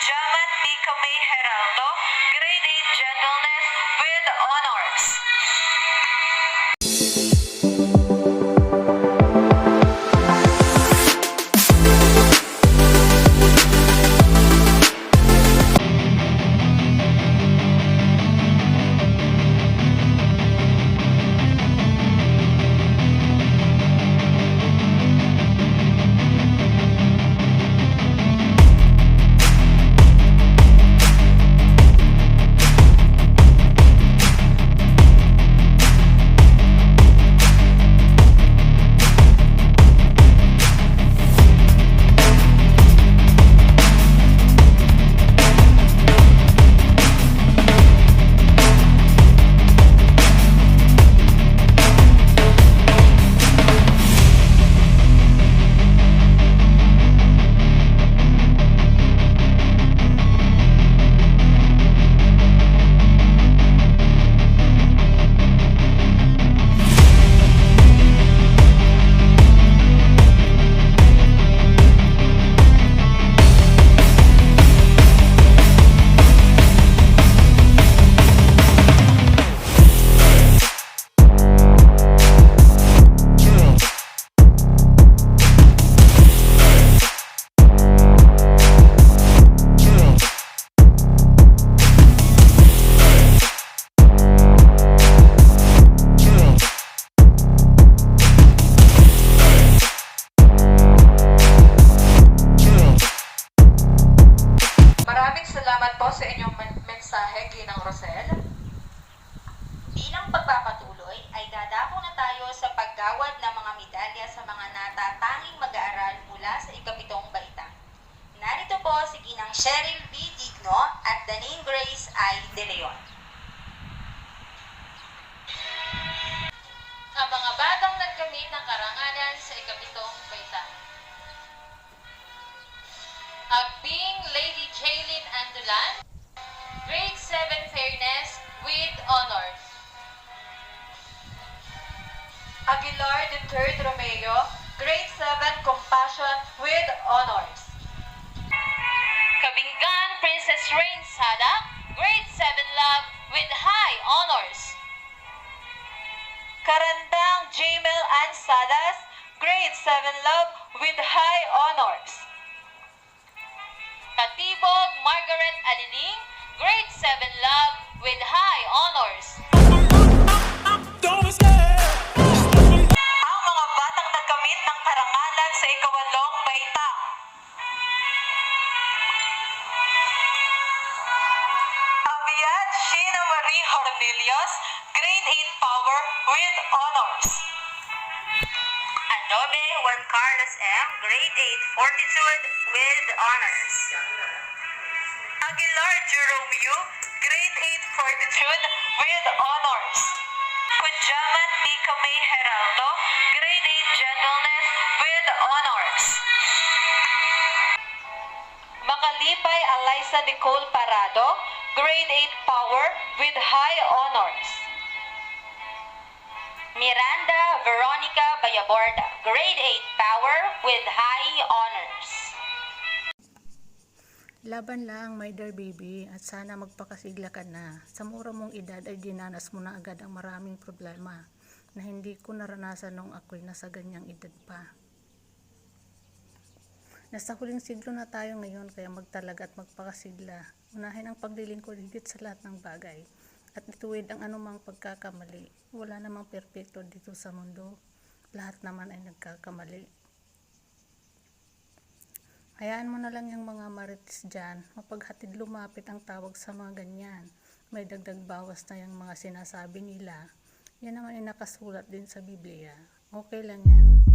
Jamat P. Kamay Heraldo, Grade 8 Gentleness with Honors. Maraming salamat po sa inyong mensahe, Ginang Rosel. Bilang pagpapatuloy ay dadako na tayo sa paggawad ng mga medalya sa mga natatanging mag-aaral mula sa ikapitong baitang. Narito po si Ginang Cheryl B. Digno at Danine Grace I. De Leon. Ang mga batang nagkamit ng karangalan sa ikapitong baitang. Agbing Lady Jaylin Andulan, Grade 7 Fairness with Honors. Aguilar III Romeo, Grade 7 Compassion with Honors. Kabinggan Princess Rain Sada, Grade 7 Love with High Honors. Karandang Jamel Ann Salas, Grade 7 Love with High Honors. Katibog Margaret Aliling, Grade 7 Love with High Honors. Ang mga batang nagkamit ng karangalan sa ikawalong baitang. Aviad Sheena Marie Hornelius, Grade 8 Power with Honors. Adobe Juan Carlos M. Grade 8 Fortitude with Honors. Aguilar Jeromeo, Grade 8 Fortitude with Honors. Kunjaman P. Kamay Heraldo, Grade 8 Gentleness with Honors. Makalipay Eliza Nicole Parado, Grade 8 Power with High Honors. Miranda Veronica Bayaborda, Grade 8 Power with High Honors. Laban lang, my dear baby, at sana magpakasigla ka na. Sa mura mong edad ay dinanas mo na agad ang maraming problema na hindi ko naranasan nung ako'y nasa ganyang edad pa. Nasa huling siglo na tayo ngayon, kaya magtalaga at magpakasigla. Unahin ang paglilingkod higit sa lahat ng bagay at ituwid ang anumang pagkakamali. Wala namang perpekto dito sa mundo. Lahat naman ay nagkakamali. Hayaan mo na lang yung mga marites dyan, mapaghatid lumapit ang tawag sa mga ganyan. May dagdag bawas na yung mga sinasabi nila. Yan naman ay nakasulat din sa Biblia. Okay lang yan.